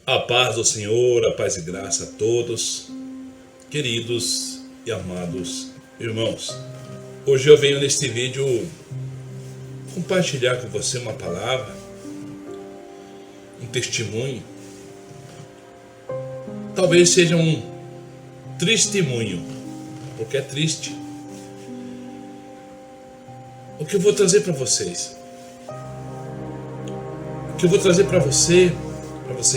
A paz do Senhor, a paz e graça a todos, queridos e amados irmãos. Hoje eu venho neste vídeo compartilhar com você uma palavra, um testemunho. Talvez seja um testemunho, porque é triste. O que eu vou trazer para vocês? O que eu vou trazer para você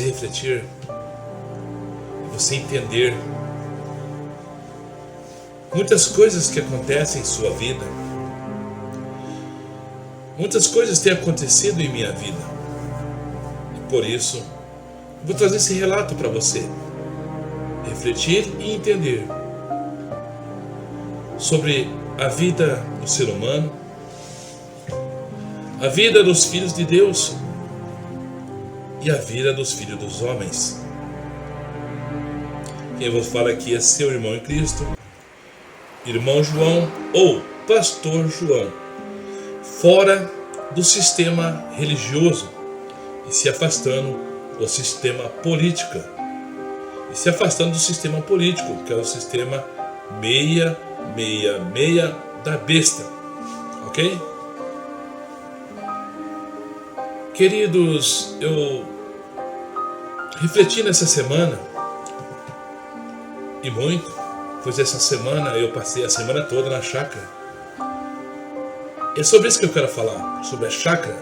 refletir, para você entender muitas coisas que acontecem em sua vida. Muitas coisas têm acontecido em minha vida. E por isso, vou trazer esse relato para você refletir e entender sobre a vida do ser humano, a vida dos filhos de Deus e a vida dos filhos dos homens. Quem vos fala aqui é seu irmão em Cristo, irmão João ou pastor João, fora do sistema religioso e se afastando do sistema político, que é o sistema 666 da besta, ok? Queridos, eu refleti nessa semana, e muito, pois essa semana eu passei a semana toda na chácara. É sobre isso que eu quero falar, sobre a chácara.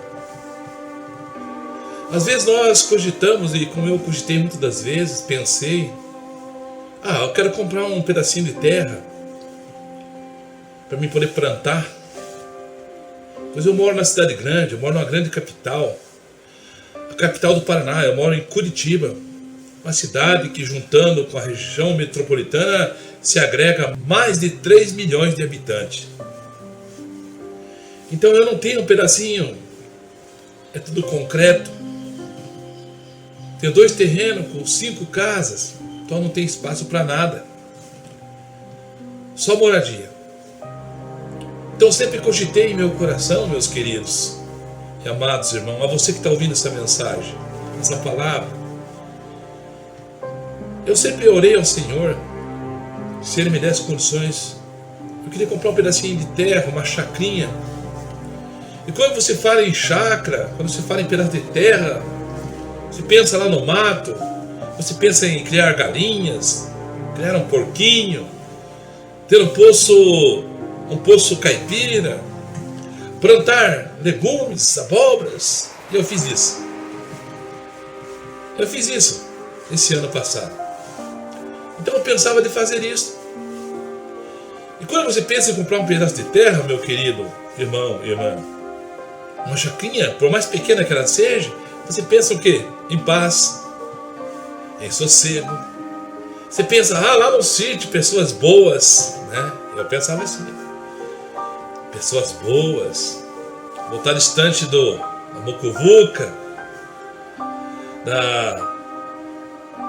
Às vezes nós cogitamos, e como eu cogitei muitas das vezes, pensei, eu quero comprar um pedacinho de terra para mim poder plantar. Pois eu moro na cidade grande, eu moro numa grande capital, a capital do Paraná. Eu moro em Curitiba, uma cidade que, juntando com a região metropolitana, se agrega a mais de 3 milhões de habitantes. Então eu não tenho um pedacinho, é tudo concreto. Tenho 2 terrenos com 5 casas, então não tem espaço para nada, só moradia. Então eu sempre cogitei em meu coração, meus queridos e amados irmãos, a você que está ouvindo essa mensagem, essa palavra, eu sempre orei ao Senhor, se Ele me desse condições. Eu queria comprar um pedacinho de terra, uma chacrinha. E quando você fala em chácara, quando você fala em pedaço de terra, você pensa lá no mato, você pensa em criar galinhas, criar um porquinho, ter um poço caipira, plantar legumes, abóboras. E eu fiz isso. Esse ano passado. Então eu pensava de fazer isso. E quando você pensa em comprar um pedaço de terra, meu querido irmão e irmã, uma chacrinha, por mais pequena que ela seja, você pensa o quê? Em paz, em sossego. Você pensa, lá no sítio, pessoas boas, né? Eu pensava assim. Pessoas boas, vou estar distante da mucuvuca,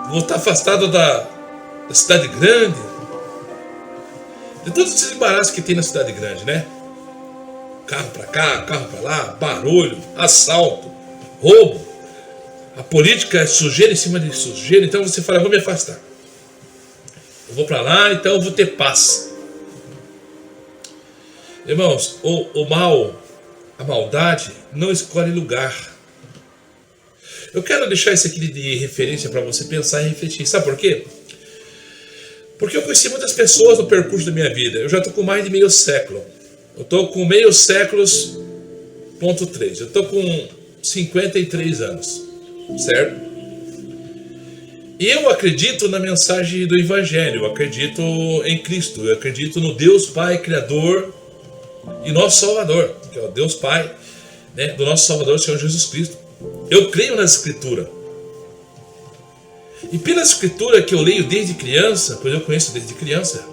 vou estar afastado da cidade grande, de todos esses embaraços que tem na cidade grande, né? Carro para cá, carro para lá, barulho, assalto, roubo, a política é sujeira em cima de sujeira. Então você fala, vou me afastar, eu vou para lá, então eu vou ter paz. Irmãos, o mal, a maldade, não escolhe lugar. Eu quero deixar isso aqui de referência para você pensar e refletir. Sabe por quê? Porque eu conheci muitas pessoas no percurso da minha vida. Eu já estou com mais de meio século. Eu estou com meio séculos, ponto 3. Eu estou com 53 anos, certo? E eu acredito na mensagem do Evangelho. Eu acredito em Cristo. Eu acredito no Deus Pai Criador e nosso Salvador, que é o Deus Pai, né, do nosso Salvador, o Senhor Jesus Cristo. Eu creio na Escritura. E pela Escritura que eu leio desde criança, pois eu conheço desde criança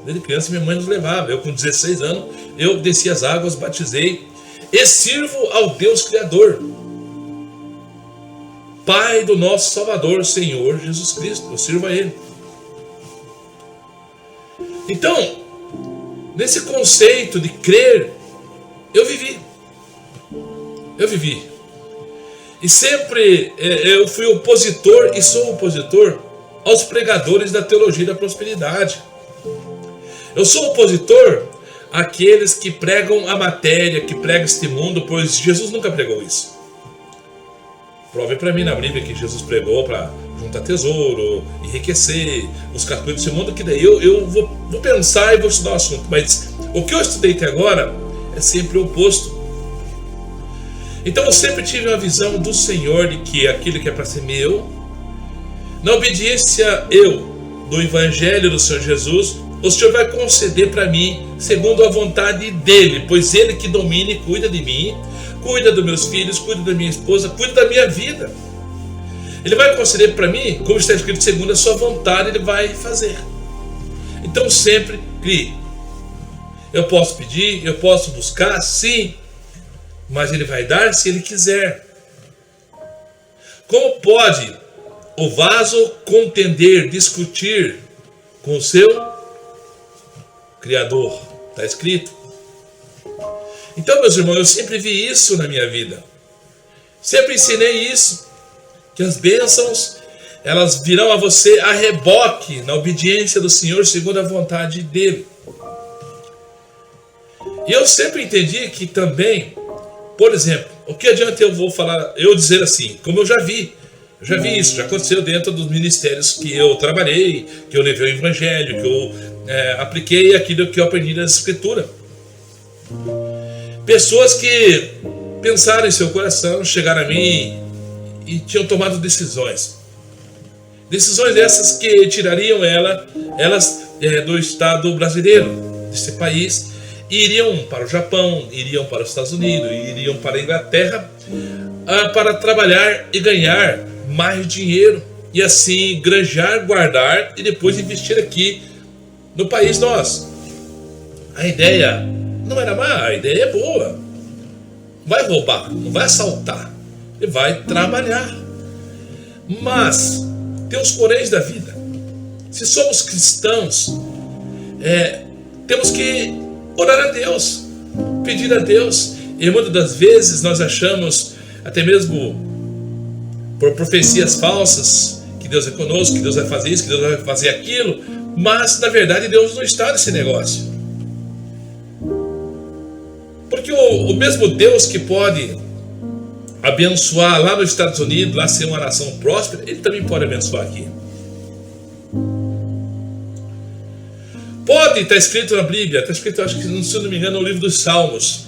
minha mãe nos levava. Eu com 16 anos, eu desci as águas, batizei e sirvo ao Deus Criador, Pai do nosso Salvador, Senhor Jesus Cristo. Eu sirvo a Ele. Então, nesse conceito de crer, eu vivi. E sempre eu fui opositor e sou opositor aos pregadores da teologia da prosperidade. Eu sou opositor àqueles que pregam a matéria, que pregam este mundo, pois Jesus nunca pregou isso. Prove para mim na Bíblia que Jesus pregou para juntar tesouro, enriquecer, buscar coisas desse mundo, que daí eu vou pensar e vou estudar o assunto. Mas o que eu estudei até agora é sempre o oposto. Então eu sempre tive uma visão do Senhor de que aquilo que é para ser meu, na obediência do Evangelho do Senhor Jesus, o Senhor vai conceder para mim segundo a vontade dEle, pois Ele que domina e cuida de mim, cuida dos meus filhos, cuida da minha esposa, cuida da minha vida. Ele vai conceder para mim, como está escrito, segundo a sua vontade, Ele vai fazer. Então sempre crie. Eu posso pedir, eu posso buscar, sim, mas Ele vai dar se Ele quiser. Como pode o vaso contender, discutir com o seu Criador? Está escrito. Então, meus irmãos, eu sempre vi isso na minha vida. Sempre ensinei isso, que as bênçãos, elas virão a você a reboque na obediência do Senhor segundo a vontade dEle. E eu sempre entendi que também, por exemplo, o que adianta eu dizer assim, como eu já vi isso, já aconteceu dentro dos ministérios que eu trabalhei, que eu levei o Evangelho, que eu apliquei aquilo que eu aprendi na Escritura. Pessoas que pensaram em seu coração, chegaram a mim e tinham tomado decisões. Decisões essas que tirariam elas do Estado brasileiro, desse país, e iriam para o Japão, iriam para os Estados Unidos, iriam para a Inglaterra, para trabalhar e ganhar mais dinheiro, e assim granjar, guardar e depois investir aqui no país nosso. A ideia não era má, a ideia é boa. Não vai roubar, não vai assaltar, ele vai trabalhar. Mas tem os poréns da vida. Se somos cristãos, temos que orar a Deus, pedir a Deus. E muitas das vezes nós achamos, até mesmo por profecias falsas, que Deus é conosco, que Deus vai fazer isso, que Deus vai fazer aquilo, mas na verdade Deus não está nesse negócio. Porque o mesmo Deus que pode abençoar lá nos Estados Unidos, lá ser uma nação próspera, Ele também pode abençoar aqui. Pode, está escrito na Bíblia, está escrito, acho que, se não me engano, no livro dos Salmos.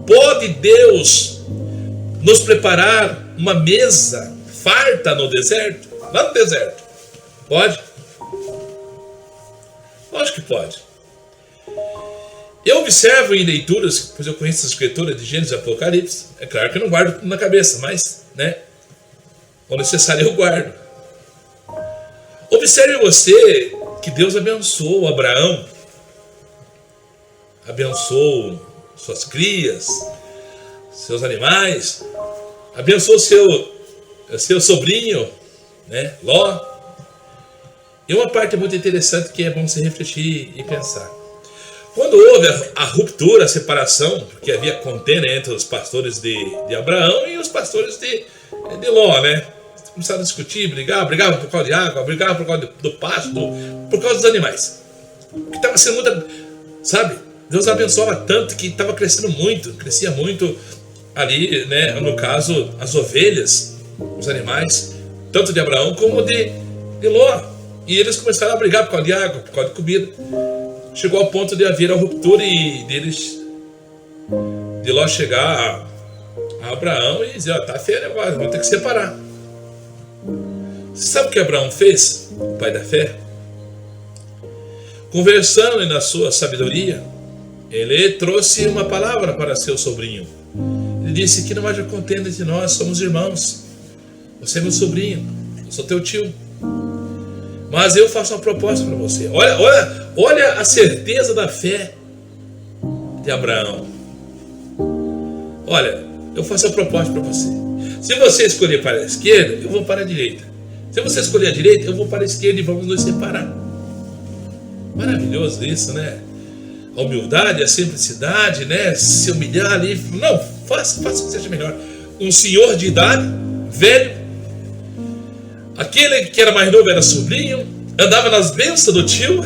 Pode Deus nos preparar uma mesa farta no deserto? Lá no deserto. Pode? Lógico que pode. Eu observo em leituras, pois eu conheço as escrituras de Gênesis e Apocalipse. É claro que eu não guardo tudo na cabeça, mas, quando necessário eu guardo. Observe você que Deus abençoou Abraão, abençoou suas crias, seus animais, abençoou seu sobrinho, Ló. E uma parte muito interessante que é bom se refletir e pensar. Quando houve a ruptura, a separação, porque havia contenda entre os pastores de Abraão e os pastores de Ló, começaram a discutir, brigavam por causa de água, brigavam por causa do pasto, por causa dos animais. Porque estava sendo muito, Deus abençoava tanto que estava crescia muito ali, no caso, as ovelhas, os animais, tanto de Abraão como de Ló. E eles começaram a brigar por causa de água, por causa de comida. Chegou ao ponto de haver a ruptura e de Ló chegar a Abraão e dizer, tá feio agora, vamos ter que separar. Você sabe o que Abraão fez, o pai da fé? Conversando na sua sabedoria, ele trouxe uma palavra para seu sobrinho. Ele disse que não haja contenda entre nós, somos irmãos. Você é meu sobrinho, eu sou teu tio. Mas eu faço uma proposta para você. Olha a certeza da fé de Abraão. Olha, eu faço uma proposta para você. Se você escolher para a esquerda, eu vou para a direita. Se você escolher a direita, eu vou para a esquerda e vamos nos separar. Maravilhoso isso, A humildade, a simplicidade, se humilhar ali. Não, faça o que seja melhor. um senhor de idade, velho. Aquele que era mais novo era sobrinho, andava nas bênçãos do tio.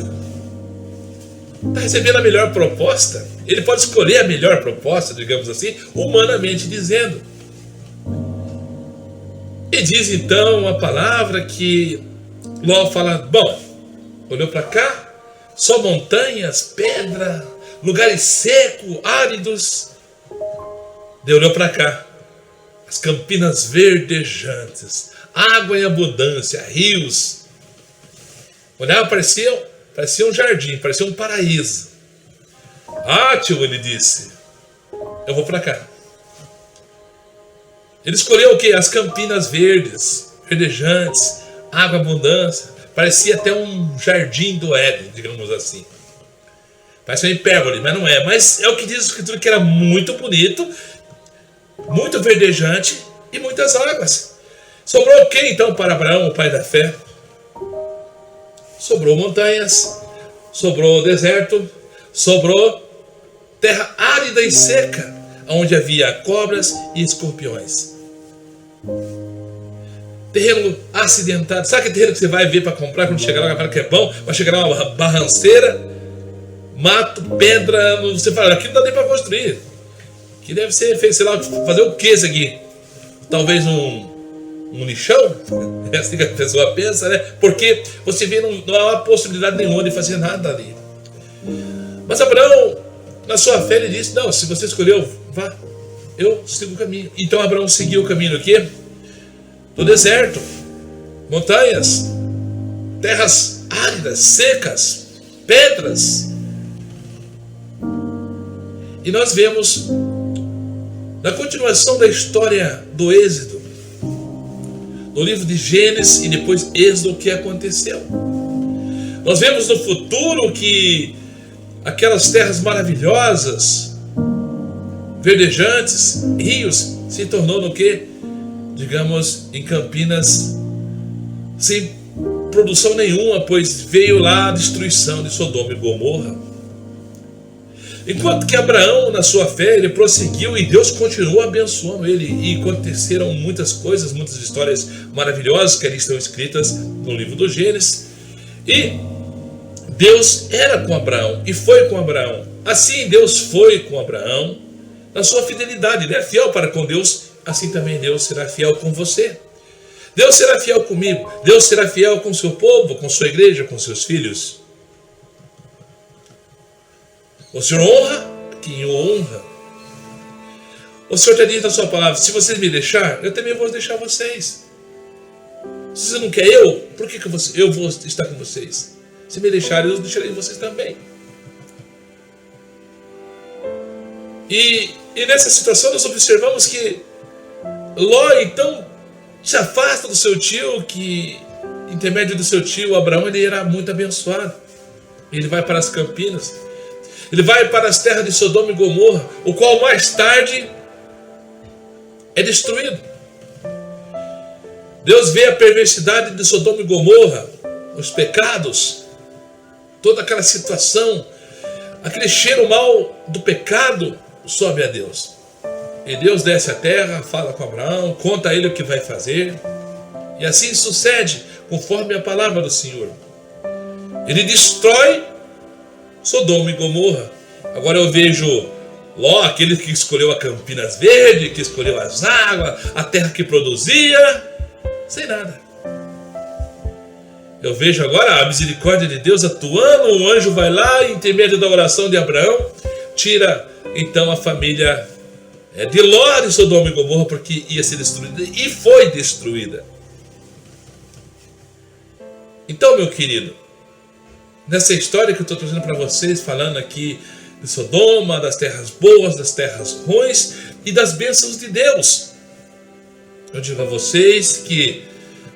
Está recebendo a melhor proposta. Ele pode escolher a melhor proposta, digamos assim, humanamente dizendo. E diz então a palavra que Ló fala, bom, olhou para cá, só montanhas, pedra, lugares secos, áridos. Daí olhou para cá, as campinas verdejantes, água em abundância, rios. Olhava, parecia um jardim, parecia um paraíso. Ah, tio, ele disse, eu vou para cá. Ele escolheu o quê? As campinas verdes, verdejantes, água, abundância. Parecia até um jardim do Éden, digamos assim. Parece uma hipérbole, mas não é. Mas é o que diz a Escritura, que era muito bonito, muito verdejante e muitas águas. Sobrou o que então para Abraão, o pai da fé? Sobrou montanhas, sobrou deserto, sobrou terra árida e seca, onde havia cobras e escorpiões. Terreno acidentado. Sabe aquele terreno que você vai ver para comprar quando chegar lá, vai falar que é bom, vai chegar lá uma barranceira, mato, pedra, você fala, aqui não dá nem para construir. Que deve ser, sei lá, fazer o que isso aqui? Talvez um lixão? É assim que a pessoa pensa, né? Porque você vê, não há possibilidade nenhuma de fazer nada ali. Mas Abraão, na sua fé, ele disse, não, se você escolheu, vá, eu sigo o caminho. Então Abraão seguiu o caminho do quê? Do deserto, montanhas, terras áridas, secas, pedras. E nós vemos, na continuação da história do Êxodo, no livro de Gênesis e depois Êxodo, o que aconteceu. Nós vemos no futuro que aquelas terras maravilhosas, verdejantes, rios, se tornou no quê? Digamos, em campinas sem produção nenhuma, pois veio lá a destruição de Sodoma e Gomorra. Enquanto que Abraão, na sua fé, ele prosseguiu e Deus continuou abençoando ele. E aconteceram muitas coisas, muitas histórias maravilhosas que ali estão escritas no livro do Gênesis. E Deus era com Abraão e foi com Abraão. Assim Deus foi com Abraão na sua fidelidade. Ele é fiel para com Deus, assim também Deus será fiel com você. Deus será fiel comigo. Deus será fiel com o seu povo, com sua igreja, com seus filhos. O Senhor honra quem o honra. O Senhor já disse na sua palavra, se vocês me deixar, eu também vou deixar vocês. Se você não quer eu, por que eu vou estar com vocês? Se me deixarem, eu deixarei vocês também. E nessa situação nós observamos que Ló então se afasta do seu tio, que intermédio do seu tio Abraão, ele era muito abençoado. Ele vai para as campinas. Ele vai para as terras de Sodoma e Gomorra, o qual mais tarde é destruído. Deus vê a perversidade de Sodoma e Gomorra, os pecados, toda aquela situação, aquele cheiro mau do pecado sobe a Deus. E Deus desce à terra, fala com Abraão, conta a ele o que vai fazer. E assim sucede, conforme a palavra do Senhor. Ele destrói Sodoma e Gomorra. Agora eu vejo Ló, aquele que escolheu a Campinas Verde, que escolheu as águas, a terra que produzia, sem nada. Eu vejo agora a misericórdia de Deus atuando, um anjo vai lá, intermédio da oração de Abraão, tira então a família de Ló de Sodoma e Gomorra, porque ia ser destruída, e foi destruída. Então, meu querido, nessa história que eu estou trazendo para vocês, falando aqui de Sodoma, das terras boas, das terras ruins e das bênçãos de Deus, eu digo a vocês que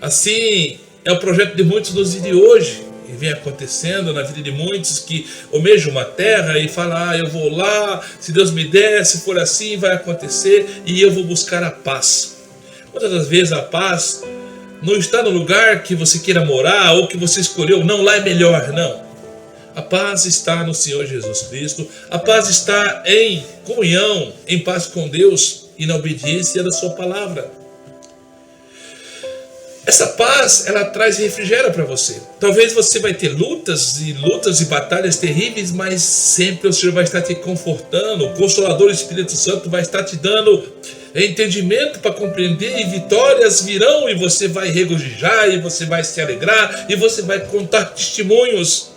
assim é o projeto de muitos nos dias de hoje, e vem acontecendo na vida de muitos que almejam uma terra e falam, eu vou lá, se Deus me der, se for assim vai acontecer, e eu vou buscar a paz. Muitas das vezes a paz não está no lugar que você queira morar ou que você escolheu, não, lá é melhor, não. A paz está no Senhor Jesus Cristo, a paz está em comunhão, em paz com Deus, e na obediência da sua palavra. Essa paz, ela traz refrigério para você. Talvez você vai ter lutas e batalhas terríveis, mas sempre o Senhor vai estar te confortando. O Consolador Espírito Santo vai estar te dando entendimento para compreender, e vitórias virão, e você vai regozijar, e você vai se alegrar, e você vai contar testemunhos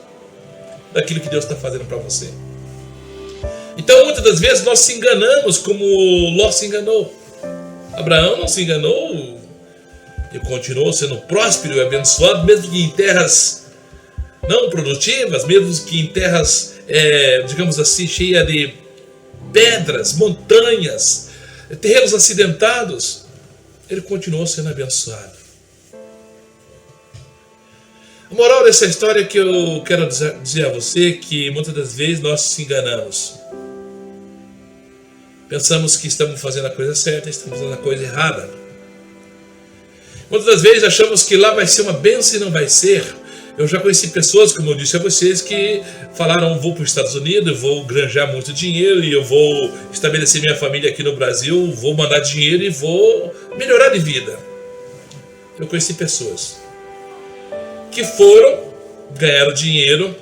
daquilo que Deus está fazendo para você. Então, muitas das vezes, nós se enganamos como Ló se enganou. Abraão não se enganou, e continuou sendo próspero e abençoado, mesmo que em terras não produtivas, mesmo que em terras, digamos assim, cheias de pedras, montanhas, terrenos acidentados, ele continuou sendo abençoado. A moral dessa história é que eu quero dizer a você que muitas das vezes nós se enganamos. Pensamos que estamos fazendo a coisa certa, estamos fazendo a coisa errada. Muitas das vezes achamos que lá vai ser uma bênção e não vai ser. Eu já conheci pessoas, como eu disse a vocês, que falaram: vou para os Estados Unidos, eu vou granjar muito dinheiro e eu vou estabelecer minha família aqui no Brasil, vou mandar dinheiro e vou melhorar de vida. Eu conheci pessoas que foram, ganharam dinheiro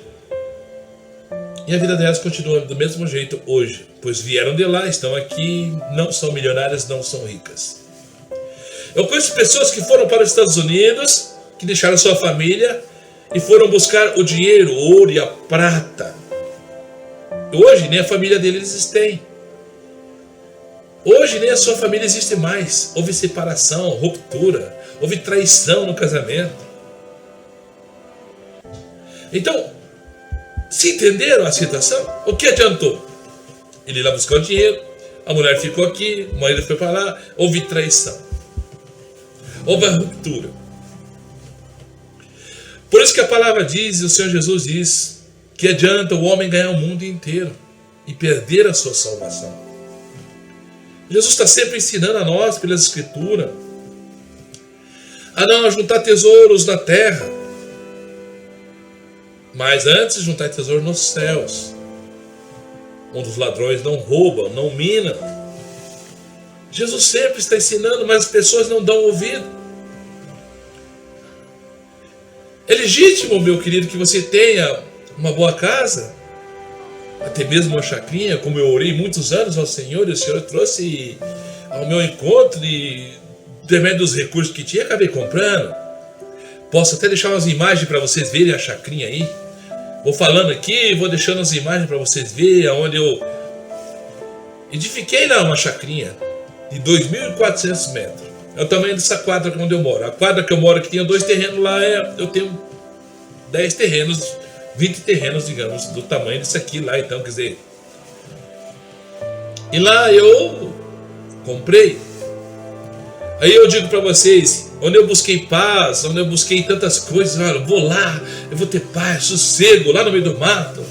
e a vida delas continua do mesmo jeito hoje, pois vieram de lá, estão aqui, não são milionárias, não são ricas. Eu conheço pessoas que foram para os Estados Unidos, que deixaram sua família e foram buscar o dinheiro, o ouro e a prata. Hoje nem a família deles tem. Hoje nem a sua família existe mais. Houve separação, ruptura, houve traição no casamento. Então, se entenderam a situação? O que adiantou? Ele lá buscou o dinheiro, a mulher ficou aqui, o marido foi para lá, houve traição. Houve a ruptura. Por isso que a palavra diz, e o Senhor Jesus diz, que adianta o homem ganhar o mundo inteiro e perder a sua salvação. Jesus está sempre ensinando a nós, pelas Escrituras, a não juntar tesouros na terra, mas antes juntar tesouro nos céus, onde os ladrões não roubam, não minam. Jesus sempre está ensinando, mas as pessoas não dão ouvido. É legítimo, meu querido, que você tenha uma boa casa, até mesmo uma chacrinha, como eu orei muitos anos ao Senhor, e o Senhor trouxe ao meu encontro, e intermédio dos recursos que tinha, acabei comprando. Posso até deixar umas imagens para vocês verem a chacrinha aí. Vou falando aqui, vou deixando as imagens para vocês verem aonde eu edifiquei lá uma chacrinha de 2.400 metros. É o tamanho dessa quadra onde eu moro. A quadra que eu moro, que tinha 2 terrenos lá, eu tenho 10 terrenos, 20 terrenos, digamos, do tamanho disso aqui lá, então, quer dizer. E lá eu comprei. Aí eu digo para vocês, onde eu busquei paz, onde eu busquei tantas coisas, olha, eu vou lá, eu vou ter paz, sossego, lá no meio do mato.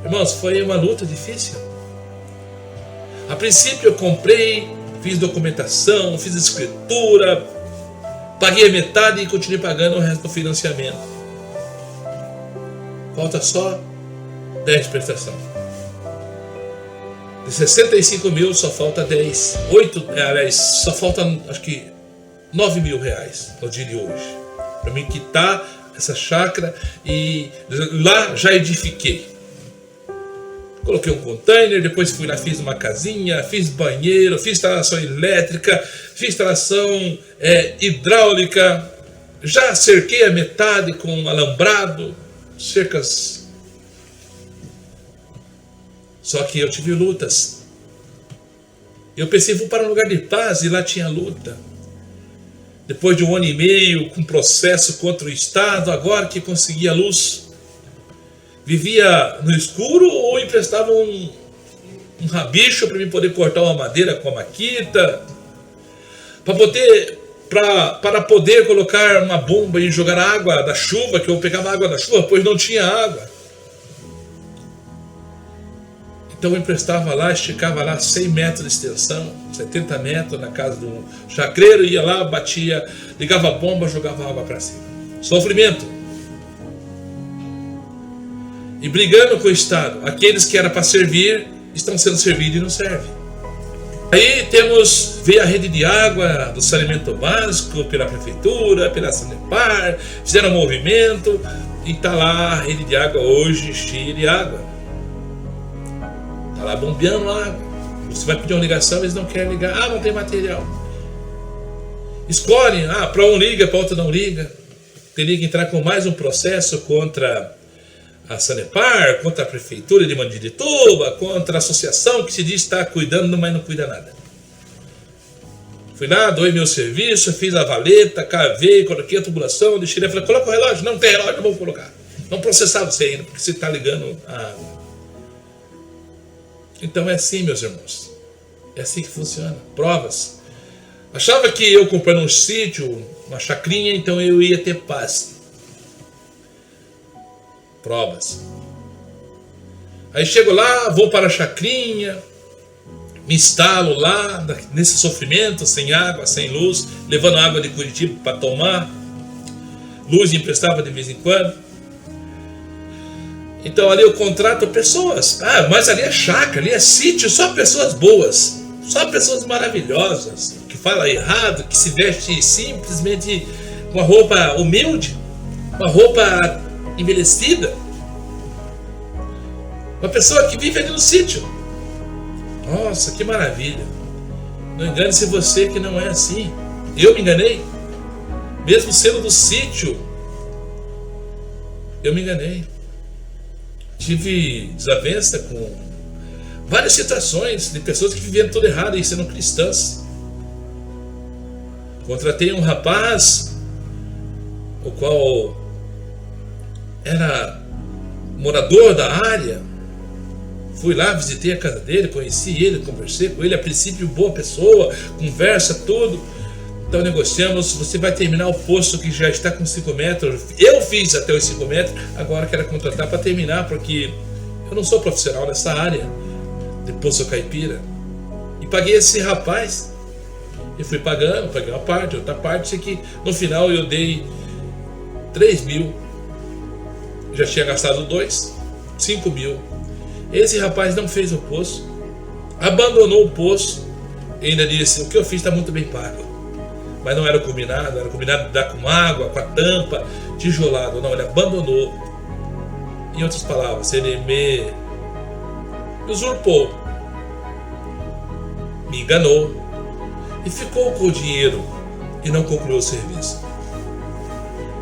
Irmãos, foi uma luta difícil. A princípio eu comprei, fiz documentação, fiz escritura, paguei a metade e continuei pagando o resto do financiamento. Falta só 10 de prestação. De 65 mil só falta 10. Só falta acho que 9 mil reais no dia de hoje. Para mim quitar essa chácara e lá já edifiquei. Coloquei um container, depois fui lá, fiz uma casinha, fiz banheiro, fiz instalação elétrica, fiz instalação hidráulica, já cerquei a metade com alambrado, cercas. Só que eu tive lutas. Eu pensei, vou para um lugar de paz, e lá tinha luta. Depois de 1 ano e meio, com processo contra o Estado, agora que consegui a luz, vivia no escuro ou emprestava um rabicho para mim poder cortar uma madeira com a maquita, para poder colocar uma bomba e jogar água da chuva, que eu pegava água da chuva, pois não tinha água. Então eu emprestava lá, esticava lá 100 metros de extensão, 70 metros na casa do chacreiro, ia lá, batia, ligava a bomba, jogava água para cima. Sofrimento. E brigando com o Estado. Aqueles que era para servir, estão sendo servidos e não servem. Aí veio a rede de água do saneamento básico pela prefeitura, pela Sanepar, fizeram um movimento e está lá a rede de água hoje cheia de água. Está lá bombeando água. Você vai pedir uma ligação, eles não querem ligar. Ah, não tem material. Escolhem, para um liga, para outro não liga. Teria que entrar com mais um processo contra a Sanepar, contra a prefeitura de Mandirituba, contra a associação que se diz estar cuidando, mas não cuida nada. Fui lá, doei meu serviço, fiz a valeta, cavei, coloquei a tubulação, deixei ele, falei, coloca o relógio. Não tem relógio, não vou colocar. Vamos processar você ainda, porque você está ligando a água. Então é assim, meus irmãos. É assim que funciona. Provas. Achava que eu comprando um sítio, uma chacrinha, então eu ia ter paz. Provas. Aí chego lá, vou para a chacrinha, me instalo lá, nesse sofrimento, sem água, sem luz, levando água de Curitiba para tomar, luz emprestava de vez em quando. Então ali eu contrato pessoas, mas ali é chácara, ali é sítio, só pessoas boas, só pessoas maravilhosas, que falam errado, que se veste simplesmente com uma roupa humilde, uma roupa envelhecida, uma pessoa que vive ali no sítio. Nossa, que maravilha. Não engane-se você que não é assim. Eu me enganei. Mesmo sendo do sítio, eu me enganei. Tive desavença com várias situações de pessoas que viviam tudo errado e sendo cristãs. Contratei um rapaz, o qual era morador da área. Fui lá, visitei a casa dele, conheci ele, conversei com ele. A princípio, boa pessoa, conversa, tudo. Então negociamos, você vai terminar o poço que já está com 5 metros. Eu fiz até os 5 metros, agora quero contratar para terminar, porque eu não sou profissional nessa área de Poço Caipira. E paguei esse rapaz. E fui pagando, paguei uma parte, outra parte. Isso aqui, no final eu dei 3 mil. Já tinha gastado 5 mil. Esse rapaz não fez o poço, abandonou o poço e ainda disse, o que eu fiz está muito bem pago. Mas não era combinado de dar com água, com a tampa, tijolado. Não, ele abandonou. Em outras palavras, ele me usurpou, me enganou e ficou com o dinheiro e não concluiu o serviço.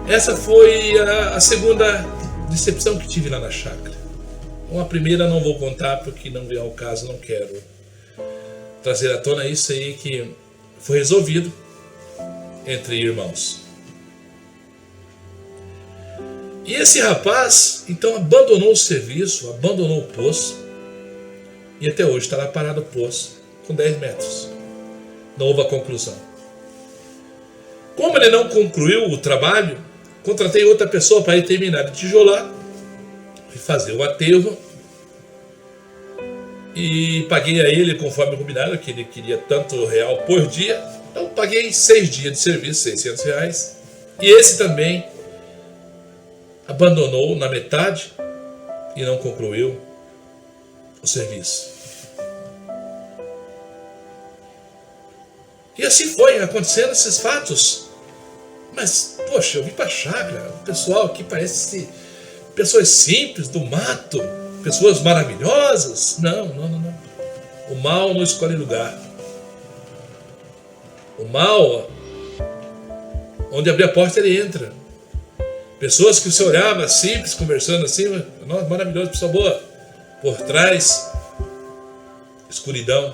Essa foi a segunda decepção que tive lá na chácara. A primeira não vou contar porque não é o caso, não quero trazer à tona isso aí que foi resolvido entre irmãos. E esse rapaz, então, abandonou o serviço, abandonou o poço e até hoje está lá parado o poço com 10 metros. Não houve a conclusão. Como ele não concluiu o trabalho, contratei outra pessoa para ir terminar de tijolar e fazer o aterro. E paguei a ele conforme combinado, que ele queria tanto real por dia. Então paguei 6 dias de serviço, R$600. E esse também abandonou na metade e não concluiu o serviço. E assim foi acontecendo esses fatos. Mas, poxa, eu vim para a chácara, o pessoal aqui parece pessoas simples, do mato, pessoas maravilhosas. Não. O mal não escolhe lugar. O mal, onde abrir a porta, ele entra. Pessoas que você olhava simples, conversando assim, nossa, maravilhoso, pessoa boa. Por trás, escuridão.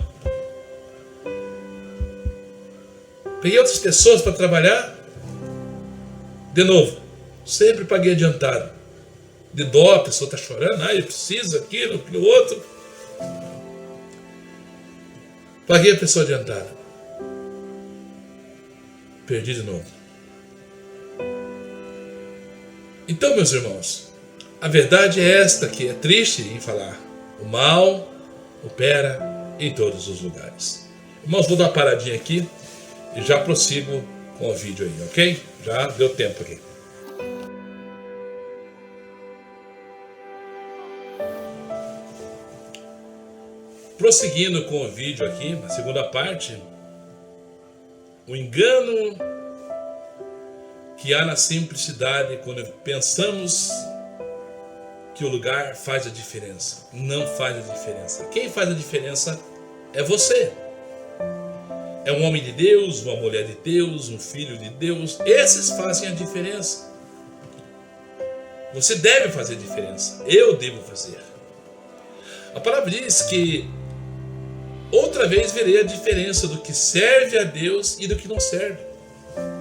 Peguei outras pessoas para trabalhar. De novo, sempre paguei adiantado. De dó, a pessoa está chorando, eu preciso, aquilo, outro. Paguei a pessoa adiantada. Perdi de novo. Então, meus irmãos, a verdade é esta, que é triste em falar. O mal opera em todos os lugares. Irmãos, vou dar uma paradinha aqui e já prossigo com o vídeo aí, ok? Já deu tempo aqui. Prosseguindo com o vídeo aqui, na segunda parte, o engano que há na simplicidade quando pensamos que o lugar faz a diferença. Não faz a diferença. Quem faz a diferença é você. É um homem de Deus, uma mulher de Deus, um filho de Deus. Esses fazem a diferença. Você deve fazer a diferença. Eu devo fazer. A palavra diz que outra vez verei a diferença do que serve a Deus e do que não serve.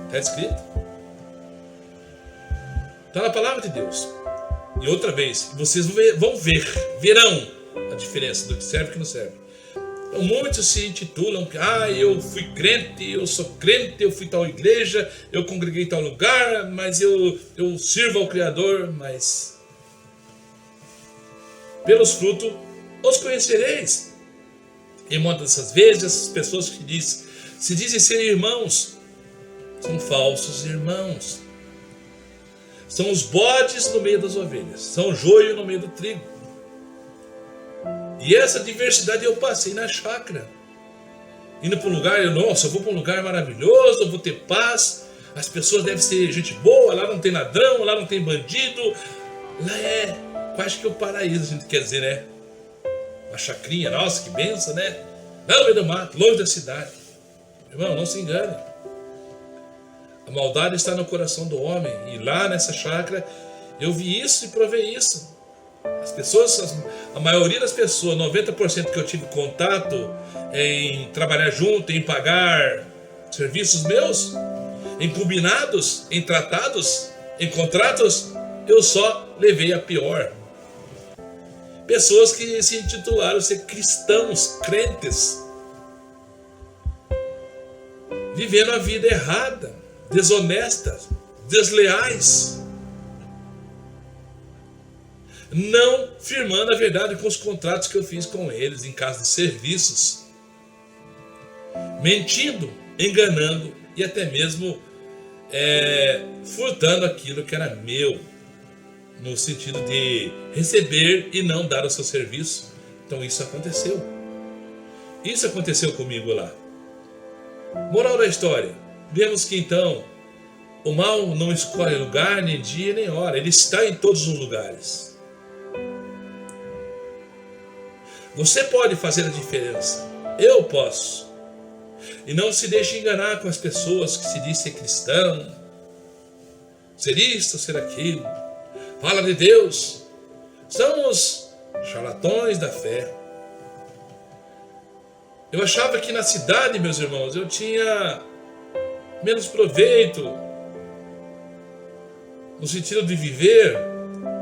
Está escrito. Está na palavra de Deus. E outra vez, vocês verão a diferença do que serve e do que não serve. Então, muitos se intitulam que eu fui crente, eu sou crente, eu fui tal igreja, eu congreguei em tal lugar, mas eu sirvo ao Criador, mas pelos frutos os conhecereis. E muitas dessas vezes, essas pessoas que se dizem ser irmãos, são falsos irmãos. São os bodes no meio das ovelhas, são o joio no meio do trigo. E essa diversidade eu passei na chácara. Indo para um lugar, eu vou para um lugar maravilhoso, eu vou ter paz, as pessoas devem ser gente boa, lá não tem ladrão, lá não tem bandido. Lá é quase que o paraíso, a gente quer dizer, né? Uma chacrinha, nossa, que benção, né? Lá no meio do mato, longe da cidade. Irmão, não se engane. A maldade está no coração do homem. E lá nessa chácara, eu vi isso e provei isso. As pessoas, a maioria das pessoas, 90% que eu tive contato em trabalhar junto, em pagar serviços meus, em combinados, em tratados, em contratos, eu só levei a pior. Pessoas que se intitularam ser cristãos, crentes, vivendo a vida errada, desonestas, desleais, não firmando a verdade com os contratos que eu fiz com eles em caso de serviços, mentindo, enganando e até mesmo furtando aquilo que era meu, no sentido de receber e não dar o seu serviço. Então isso aconteceu. Isso aconteceu comigo lá. Moral da história. Vemos que então o mal não escolhe lugar, nem dia, nem hora. Ele está em todos os lugares. Você pode fazer a diferença. Eu posso. E não se deixe enganar com as pessoas que se dizem ser cristão, ser isto, ser aquilo. Fala de Deus. São os charlatões da fé. Eu achava que na cidade, meus irmãos, eu tinha menos proveito no sentido de viver,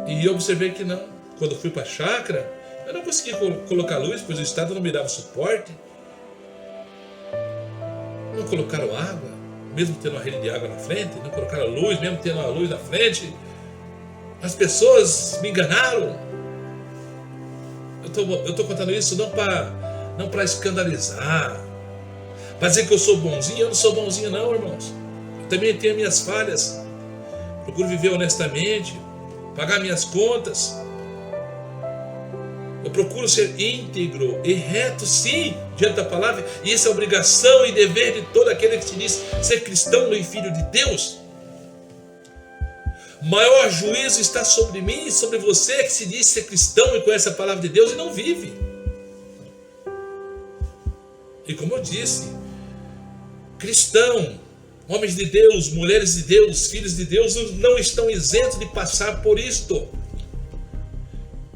e eu observei que não. Quando eu fui para a chácara, eu não conseguia colocar luz, pois o Estado não me dava suporte. Não colocaram água, mesmo tendo uma rede de água na frente. Não colocaram luz, mesmo tendo uma luz na frente. As pessoas me enganaram. Eu estou contando isso não para escandalizar, para dizer que eu sou bonzinho. Eu não sou bonzinho não, irmãos. Eu também tenho minhas falhas. Procuro viver honestamente, pagar minhas contas. Eu procuro ser íntegro e reto, sim, diante da palavra. E isso é obrigação e dever de todo aquele que se diz ser cristão e filho de Deus. O maior juízo está sobre mim e sobre você que se diz ser cristão e conhece a palavra de Deus e não vive. E como eu disse, cristão, homens de Deus, mulheres de Deus, filhos de Deus, não estão isentos de passar por isto.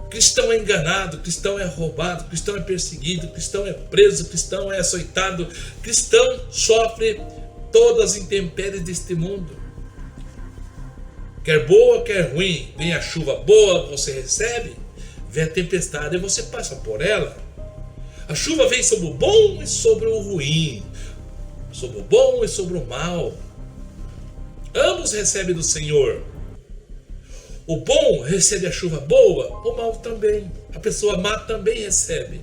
Cristão é enganado, cristão é roubado, cristão é perseguido, cristão é preso, cristão é açoitado, cristão sofre todas as intempéries deste mundo. Quer boa, quer ruim, vem a chuva boa, você recebe, vem a tempestade e você passa por ela. A chuva vem sobre o bom e sobre o ruim, sobre o bom e sobre o mal. Ambos recebem do Senhor. O bom recebe a chuva boa, o mal também. A pessoa má também recebe.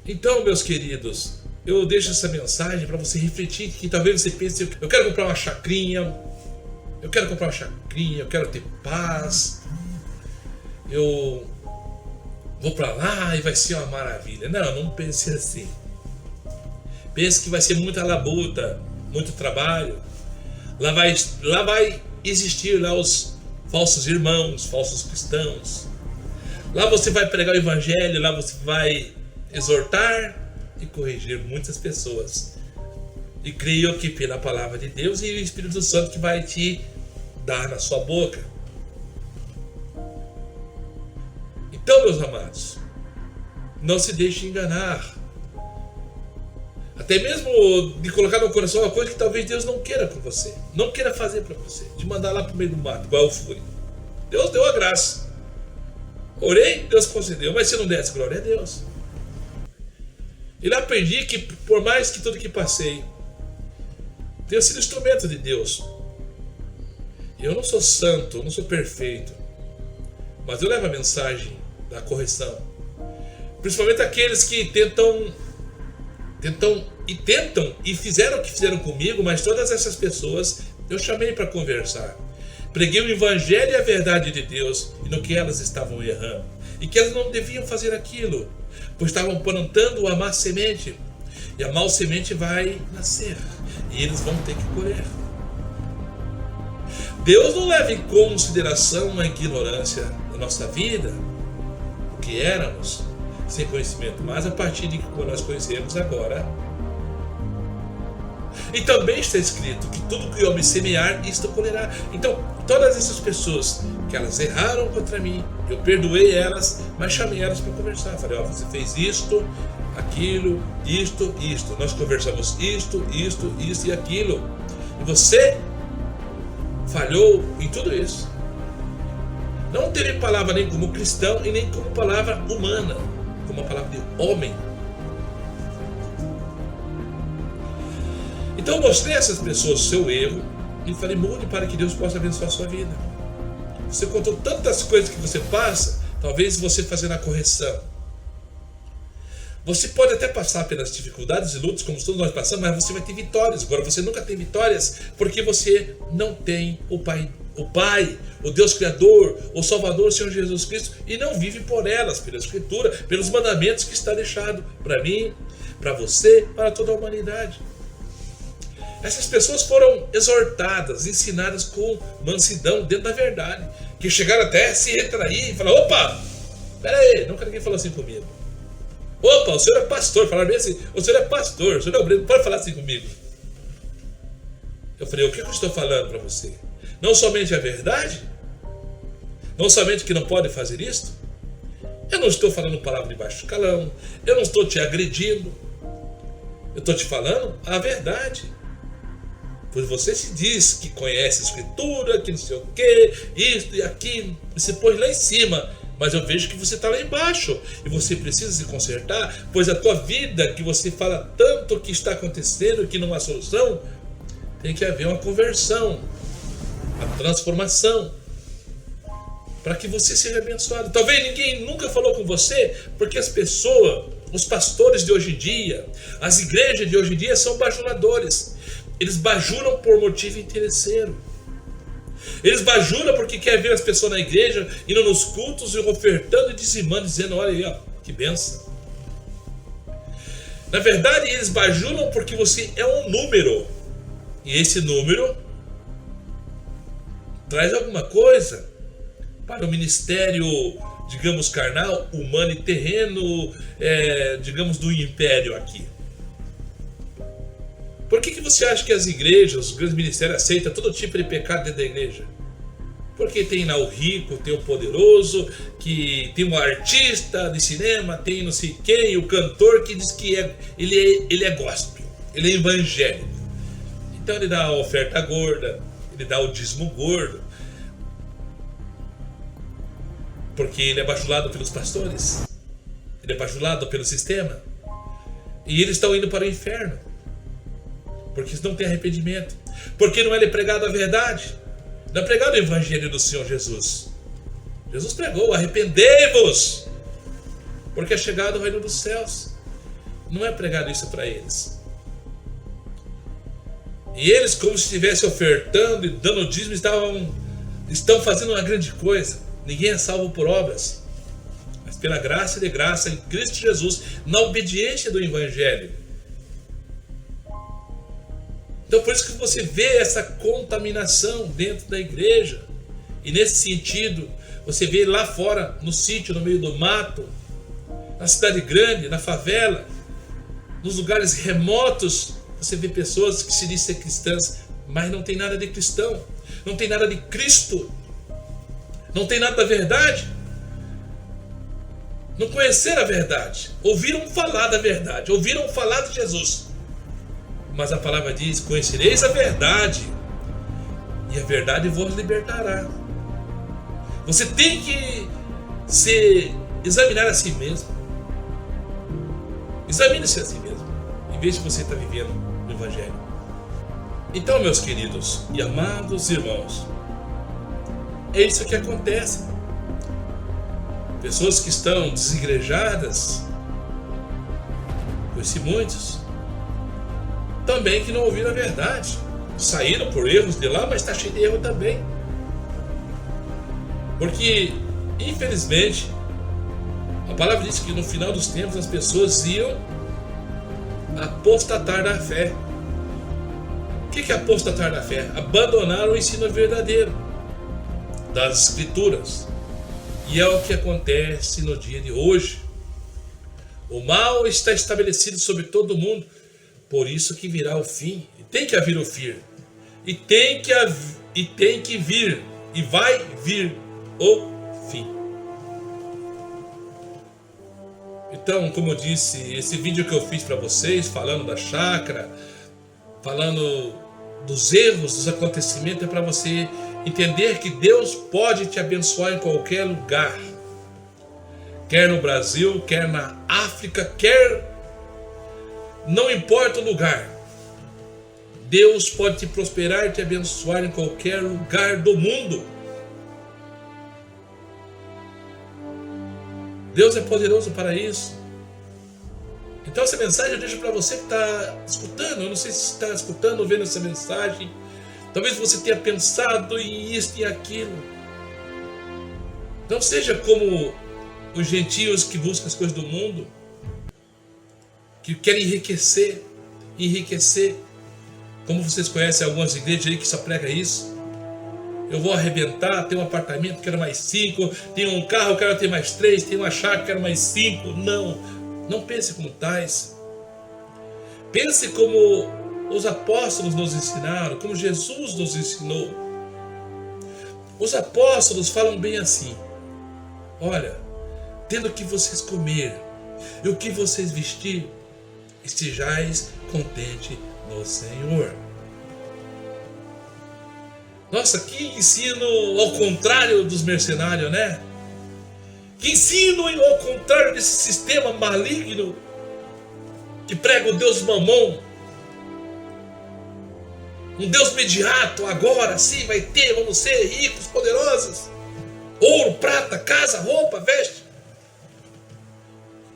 Então, meus queridos, eu deixo essa mensagem para você refletir, que talvez você pense, eu quero comprar uma chacrinha, eu quero ter paz, eu vou para lá e vai ser uma maravilha. Não pense assim. Pense que vai ser muita labuta, muito trabalho. Lá vai existir lá os falsos irmãos, falsos cristãos. Lá você vai pregar o evangelho, lá você vai exortar e corrigir muitas pessoas. E creio que pela palavra de Deus e o Espírito Santo que vai te dar na sua boca. Então, meus amados, não se deixe enganar. Até mesmo de colocar no coração uma coisa que talvez Deus não queira com você. Não queira fazer para você. De mandar lá para o meio do mato, igual eu fui. Deus deu a graça. Orei, Deus concedeu. Mas se não desse, glória a Deus. E lá aprendi que por mais que tudo que passei, tenho sido instrumento de Deus. Eu não sou santo, eu não sou perfeito. Mas eu levo a mensagem da correção. Principalmente aqueles que tentam e fizeram o que fizeram comigo, mas todas essas pessoas eu chamei para conversar. Preguei o evangelho e a verdade de Deus e no que elas estavam errando. E que elas não deviam fazer aquilo, pois estavam plantando a má semente. E a má semente vai nascer e eles vão ter que colher. Deus não leva em consideração a ignorância da nossa vida, o que éramos, sem conhecimento, mas a partir de que nós conhecemos agora. E também está escrito que tudo que o homem semear, isto colherá. Então, todas essas pessoas que elas erraram contra mim, eu perdoei elas, mas chamei elas para conversar. Falei, você fez isto, aquilo, isto. Nós conversamos isto e aquilo. E você falhou em tudo isso. Não teve palavra nem como cristão e nem como palavra humana, como a palavra de homem. Então eu mostrei a essas pessoas o seu erro e falei, mude para que Deus possa abençoar a sua vida. Você contou tantas coisas que você passa, talvez você fazendo a correção. Você pode até passar pelas dificuldades e lutas, como todos nós passamos, mas você vai ter vitórias. Agora você nunca tem vitórias porque você não tem o Pai, o Deus Criador, o Salvador, o Senhor Jesus Cristo, e não vive por elas, pela Escritura, pelos mandamentos que está deixado para mim, para você, para toda a humanidade. Essas pessoas foram exortadas, ensinadas com mansidão, dentro da verdade, que chegaram até a se retrair e falaram, opa, peraí, nunca ninguém falou assim comigo. Opa, o senhor é pastor, falaram bem assim, o senhor é pastor, o senhor é obreiro, não pode falar assim comigo. Eu falei, o que eu estou falando para você? Não somente a verdade? Não somente que não pode fazer isto? Eu não estou falando palavra de baixo escalão, eu não estou te agredindo, eu estou te falando a verdade. Pois você se diz que conhece a Escritura, que não sei o que, isto e aquilo, e se põe lá em cima, mas eu vejo que você está lá embaixo, e você precisa se consertar, pois a tua vida, que você fala tanto que está acontecendo, que não há solução, tem que haver uma conversão, uma transformação, para que você seja abençoado. Talvez ninguém nunca falou com você, porque as pessoas, os pastores de hoje em dia, as igrejas de hoje em dia são bajuladores. Eles bajulam por motivo interesseiro. Eles bajulam porque quer ver as pessoas na igreja, indo nos cultos e ofertando e dizimando, dizendo, olha aí, ó, que benção. Na verdade, eles bajulam porque você é um número. E esse número traz alguma coisa para o ministério, digamos, carnal, humano e terreno, digamos, do império aqui. Por que você acha que as igrejas, os grandes ministérios aceitam todo tipo de pecado dentro da igreja? Porque tem lá o rico, tem o poderoso, que tem um artista de cinema, tem não sei quem, o cantor que diz que ele é gospel, ele é evangélico. Então ele dá a oferta gorda, ele dá o dízimo gordo, porque ele é bajulado pelos pastores, ele é bajulado pelo sistema, e eles estão indo para o inferno. Porque não tem arrependimento. Porque não é pregado a verdade. Não é pregado o evangelho do Senhor Jesus. Jesus pregou, arrependei-vos, porque é chegado o reino dos céus. Não é pregado isso para eles. E eles, como se estivessem ofertando e dando dízimo, estão fazendo uma grande coisa. Ninguém é salvo por obras, mas pela graça e de graça em Cristo Jesus, na obediência do Evangelho. Então por isso que você vê essa contaminação dentro da igreja. E nesse sentido, você vê lá fora, no sítio, no meio do mato, na cidade grande, na favela, nos lugares remotos, você vê pessoas que se dizem ser cristãs, mas não tem nada de cristão, não tem nada de Cristo, não tem nada da verdade. Não conheceram a verdade, ouviram falar da verdade, ouviram falar de Jesus. Mas a palavra diz: conhecereis a verdade, e a verdade vos libertará. Você tem que se examinar a si mesmo. Examine-se a si mesmo, em vez de você estar vivendo o Evangelho. Então, meus queridos e amados irmãos, é isso que acontece. Pessoas que estão desigrejadas, conheci muitos, também que não ouviram a verdade. Saíram por erros de lá, mas está cheio de erro também. Porque, infelizmente, a palavra diz que no final dos tempos as pessoas iam apostatar da fé. O que é apostatar da fé? Abandonar o ensino verdadeiro das Escrituras. E é o que acontece no dia de hoje. O mal está estabelecido sobre todo mundo, por isso que virá o fim. E tem que haver o fim. E tem que vir, e vai vir o fim. Então, como eu disse, esse vídeo que eu fiz para vocês, falando da chácara, falando dos erros, dos acontecimentos, é para você entender que Deus pode te abençoar em qualquer lugar. Quer no Brasil, quer na África, não importa o lugar. Deus pode te prosperar e te abençoar em qualquer lugar do mundo. Deus é poderoso para isso. Então essa mensagem eu deixo para você que está escutando. Eu não sei se está escutando ou vendo essa mensagem. Talvez você tenha pensado em isso e aquilo. Não seja como os gentios que buscam as coisas do mundo, que querem enriquecer. Como vocês conhecem algumas igrejas aí que só prega isso. Eu vou arrebentar, tenho um apartamento, quero mais 5, tenho um carro, quero ter mais 3, tenho uma chácara, quero mais 5. Não pense como tais. Pense como os apóstolos nos ensinaram, como Jesus nos ensinou. Os apóstolos falam bem assim: olha, tendo o que vocês comer e o que vocês vestir, estejais contente no Senhor. Nossa, que ensino ao contrário dos mercenários, né? Que ensino ao contrário desse sistema maligno que prega o Deus Mamon. Um Deus imediato, agora sim vai ter, vamos ser ricos, poderosos. Ouro, prata, casa, roupa, veste.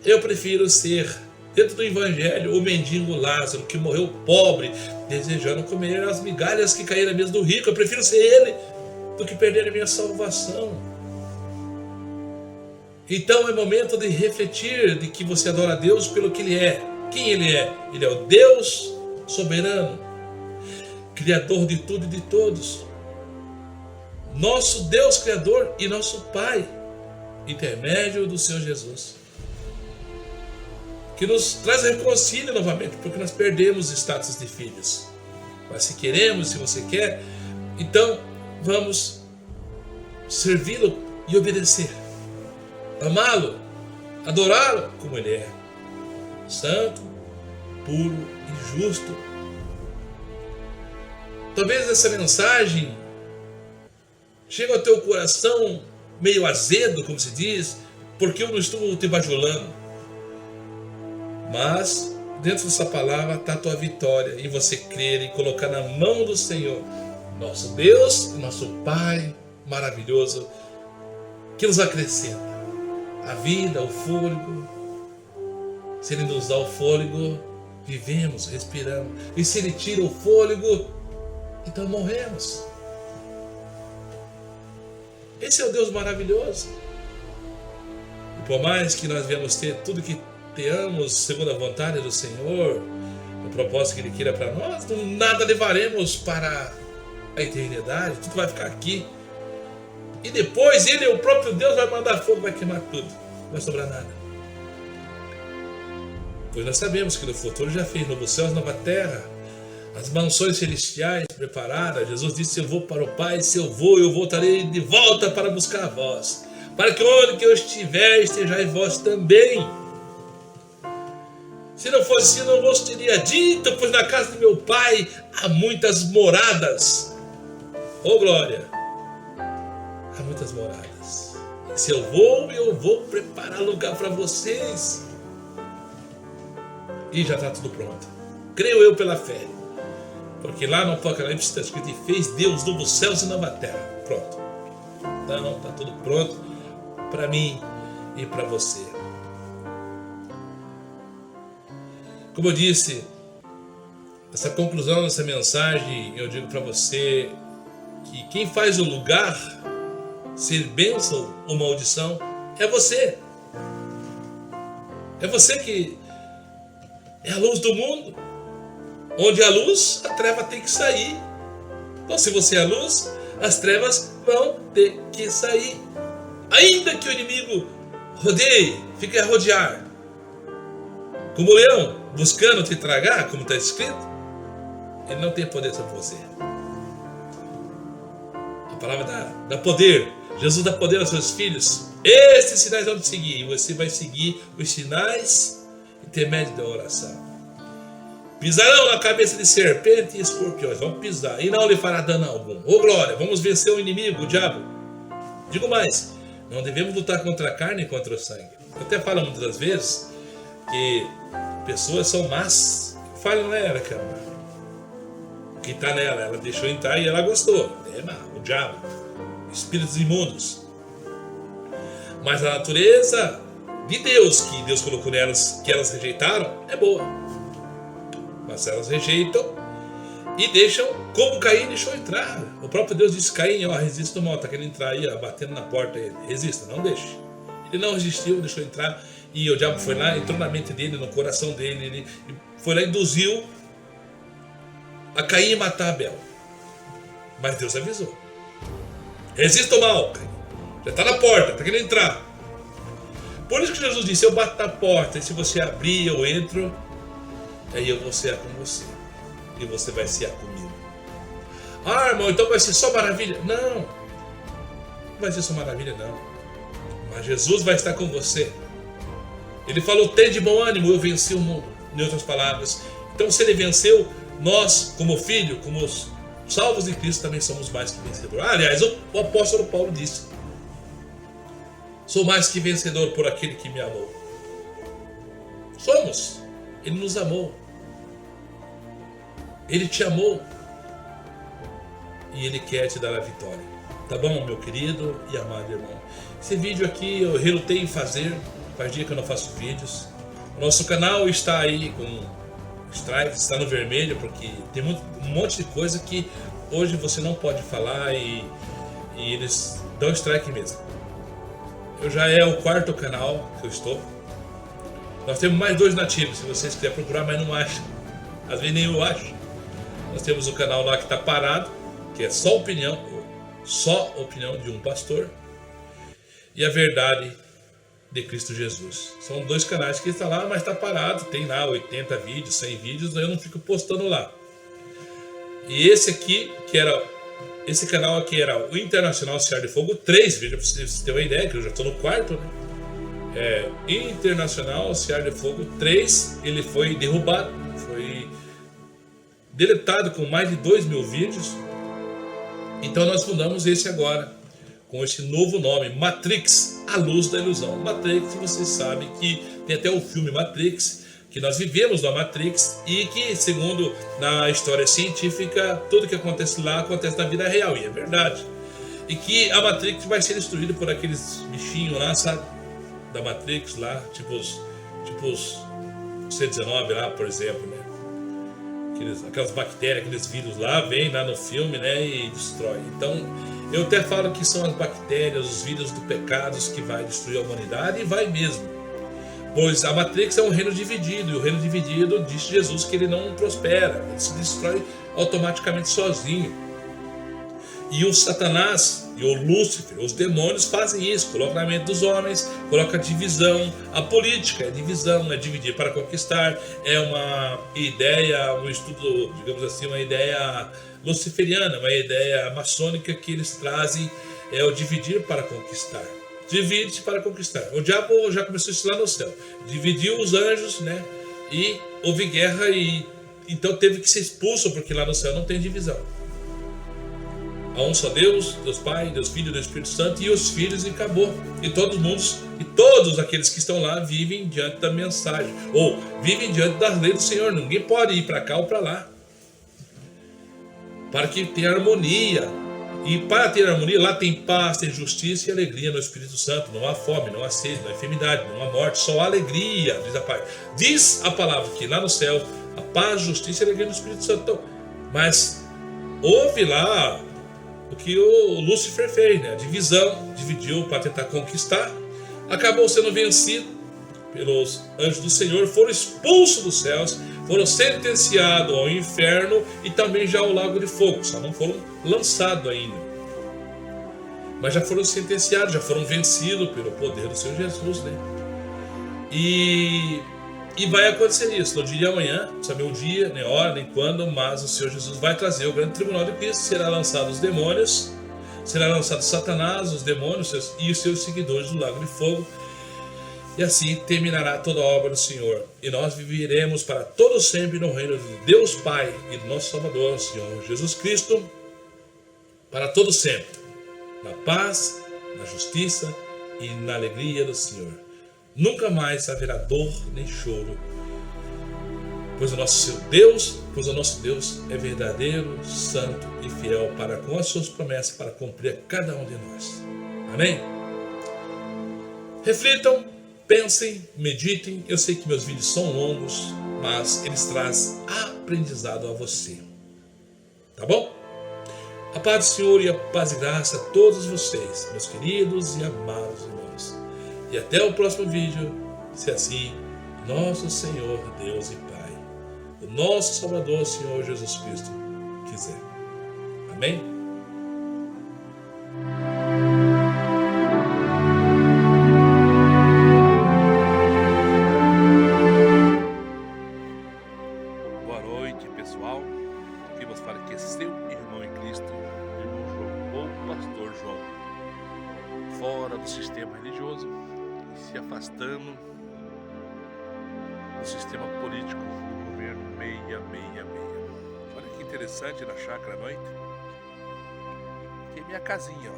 Eu prefiro ser, dentro do Evangelho, o mendigo Lázaro, que morreu pobre, desejando comer as migalhas que caíram na mesa do rico. Eu prefiro ser ele do que perder a minha salvação. Então é momento de refletir de que você adora a Deus pelo que Ele é. Quem Ele é? Ele é o Deus soberano, Criador de tudo e de todos. Nosso Deus Criador e nosso Pai, intermédio do Senhor Jesus, que nos traz reconcílio novamente, porque nós perdemos o status de filhos. Mas se queremos, se você quer, então vamos servi-lo e obedecer. Amá-lo, adorá-lo como Ele é. Santo, puro e justo. Talvez essa mensagem chegue ao teu coração meio azedo, como se diz, porque eu não estou te bajulando. Mas dentro dessa palavra está a tua vitória, em você crer e colocar na mão do Senhor, nosso Deus e nosso Pai maravilhoso, que nos acrescenta a vida, o fôlego. Se Ele nos dá o fôlego, vivemos, respiramos. E se Ele tira o fôlego, então morremos. Esse é o Deus maravilhoso. E Por mais que nós venhamos ter tudo que tenhamos segundo a vontade do Senhor, o propósito que Ele queira para nós, nada levaremos para a eternidade, tudo vai ficar aqui. E depois Ele, o próprio Deus, vai mandar fogo, vai queimar tudo, não vai sobrar nada. Pois nós sabemos que no futuro já fez novos céus, nova terra, as mansões celestiais preparadas. Jesus disse: eu vou para o Pai, se eu vou, eu voltarei de volta para buscar vós, para que onde que eu estiver, estejais vós também. Se não fosse assim, não vos teria dito, pois na casa de meu Pai há muitas moradas. Oh glória! Há muitas moradas. Se eu vou preparar lugar para vocês. E já está tudo pronto. Creio eu pela fé. Porque lá no Apocalipse está escrito: e fez Deus novos céus e nova terra. Pronto. Então está tudo pronto para mim e para você. Como eu disse, essa conclusão dessa mensagem, eu digo para você que quem faz o lugar ser bênção ou maldição é você. É você que é a luz do mundo. Onde há luz, a treva tem que sair. Então, se você é a luz, as trevas vão ter que sair. Ainda que o inimigo rodeie, fique a rodear, como o leão, buscando te tragar, como está escrito, ele não tem poder sobre você. A palavra dá poder. Jesus dá poder aos seus filhos. Esses sinais vão te seguir. E você vai seguir os sinais intermédios da oração. Pisarão na cabeça de serpente e escorpiões. Vão pisar. E não lhe fará dano algum. Ô glória, vamos vencer o inimigo, o diabo. Digo mais, não devemos lutar contra a carne e contra o sangue. Eu até falo muitas das vezes que pessoas são más. Falha não é ela, cara. O que está nela, ela deixou entrar e ela gostou. É mal, o diabo. Espíritos imundos. Mas a natureza de Deus, que Deus colocou nelas, que elas rejeitaram, é boa. Mas elas rejeitam e deixam, como Caim deixou entrar. O próprio Deus disse: Caim, ó, resista o mal, está querendo entrar aí, ó, batendo na porta. Resista, não deixe. Ele não resistiu, deixou entrar. E o diabo foi lá, entrou na mente dele, no coração dele. Ele foi lá e induziu a Caim matar Abel. Mas Deus avisou: resista o mal, Caim. Já está na porta, está querendo entrar. Por isso que Jesus disse: eu bato na porta, e se você abrir, eu entro, aí eu vou cear com você, e você vai cear comigo. Ah, irmão, então vai ser só maravilha? Não, não vai ser só maravilha, não. Mas Jesus vai estar com você. Ele falou: tem de bom ânimo, eu venci o mundo. Em outras palavras, então se ele venceu, nós, como filho, como salvos de Cristo, também somos mais que vencedores. Aliás, o apóstolo Paulo disse: sou mais que vencedor por aquele que me amou. Somos. Ele nos amou. Ele te amou. E Ele quer te dar a vitória. Tá bom, meu querido e amado irmão? Esse vídeo aqui eu relutei em fazer. Faz dia que eu não faço vídeos. O nosso canal está aí com strike, está no vermelho, porque tem um monte de coisa que hoje você não pode falar e eles dão strike mesmo. Eu já é o 4º canal que eu estou. Nós temos mais 2 nativos, se vocês quiserem procurar, mas não acham. Às vezes nem eu acho. Nós temos o canal lá que está parado, que é só opinião de um pastor, e a verdade de Cristo Jesus. São 2 canais que estão lá, mas está parado. Tem lá 80 vídeos, 100 vídeos, eu não fico postando lá. E esse aqui, esse canal aqui era o Internacional Seara de Fogo 3, veja para vocês terem uma ideia, que eu já estou no 4º, né? Internacional Seara de Fogo 3, ele foi derrubado, foi deletado com mais de 2.000 vídeos. Então nós fundamos esse agora, com esse novo nome, Matrix, a luz da ilusão. Matrix, vocês sabem que tem até o filme Matrix, que nós vivemos na Matrix e que, segundo na história científica, tudo que acontece lá acontece na vida real, e é verdade. E que a Matrix vai ser destruída por aqueles bichinhos lá, sabe? Da Matrix lá, tipo os C-19 lá, por exemplo, né? aquelas bactérias, aqueles vírus lá, vem lá no filme, né, e destrói. Então, eu até falo que são as bactérias, os vírus do pecado que vai destruir a humanidade, e vai mesmo. Pois a Matrix é um reino dividido, e o reino dividido, diz Jesus, que ele não prospera, ele se destrói automaticamente sozinho. E o Satanás e o Lúcifer, os demônios fazem isso, colocam na mente dos homens, coloca divisão. A política é divisão, é dividir para conquistar, é uma ideia, um estudo, digamos assim, uma ideia luciferiana, uma ideia maçônica que eles trazem, é o dividir para conquistar. Divide-se para conquistar. O diabo já começou isso lá no céu, dividiu os anjos, né? E houve guerra, e então teve que ser expulso, porque lá no céu não tem divisão. Há um só Deus, Deus Pai, Deus Filho, Deus Espírito Santo, e os filhos, e acabou. E todos aqueles que estão lá vivem diante da mensagem, ou vivem diante das leis do Senhor. Ninguém pode ir para cá ou para lá, para que tenha harmonia. E para ter harmonia, lá tem paz, tem justiça e alegria no Espírito Santo. Não há fome, não há sede, não há enfermidade, não há morte, só há alegria, diz a palavra que lá no céu a paz, justiça e alegria no Espírito Santo. Então, mas houve lá o que o Lúcifer fez, né? A divisão, dividiu para tentar conquistar, acabou sendo vencido pelos anjos do Senhor, foram expulsos dos céus, foram sentenciados ao inferno e também já ao lago de fogo, só não foram lançados ainda. Mas já foram sentenciados, já foram vencidos pelo poder do Senhor Jesus, né? E vai acontecer isso no dia de amanhã, não sabe o dia, nem hora, nem quando, mas o Senhor Jesus vai trazer o grande tribunal de Cristo, será lançado os demônios, será lançado Satanás, os demônios e os seus seguidores no lago de fogo, e assim terminará toda a obra do Senhor, e nós viveremos para todo sempre no reino de Deus Pai e do nosso Salvador, Senhor Jesus Cristo, para todo sempre, na paz, na justiça e na alegria do Senhor. Nunca mais haverá dor nem choro, pois o nosso Deus é verdadeiro, santo e fiel para com as suas promessas, para cumprir a cada um de nós. Amém? Reflitam, pensem, meditem. Eu sei que meus vídeos são longos, mas eles trazem aprendizado a você. Tá bom? A paz do Senhor e a paz e graça a todos vocês, meus queridos e amados irmãos. E até o próximo vídeo, se assim nosso Senhor, Deus e Pai, o nosso Salvador, Senhor Jesus Cristo, quiser. Amém? Boa noite, pessoal. Aqui vos fala que é seu irmão em Cristo, irmão João, ou pastor João, fora do sistema religioso, se afastando do sistema político do governo 666. Olha que interessante na chácara à noite. Aqui é minha casinha, ó,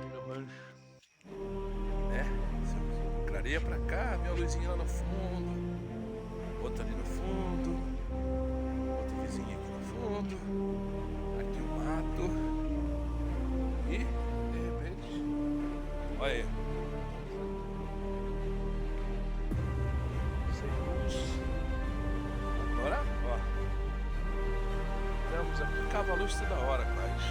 meu rancho, né? Clareia pra cá, minha luzinha lá no fundo, outra ali no fundo, outra vizinha aqui no fundo, aqui o mato e de repente, olha aí. Agora, ó, estamos aqui, cava a luz toda hora, quase.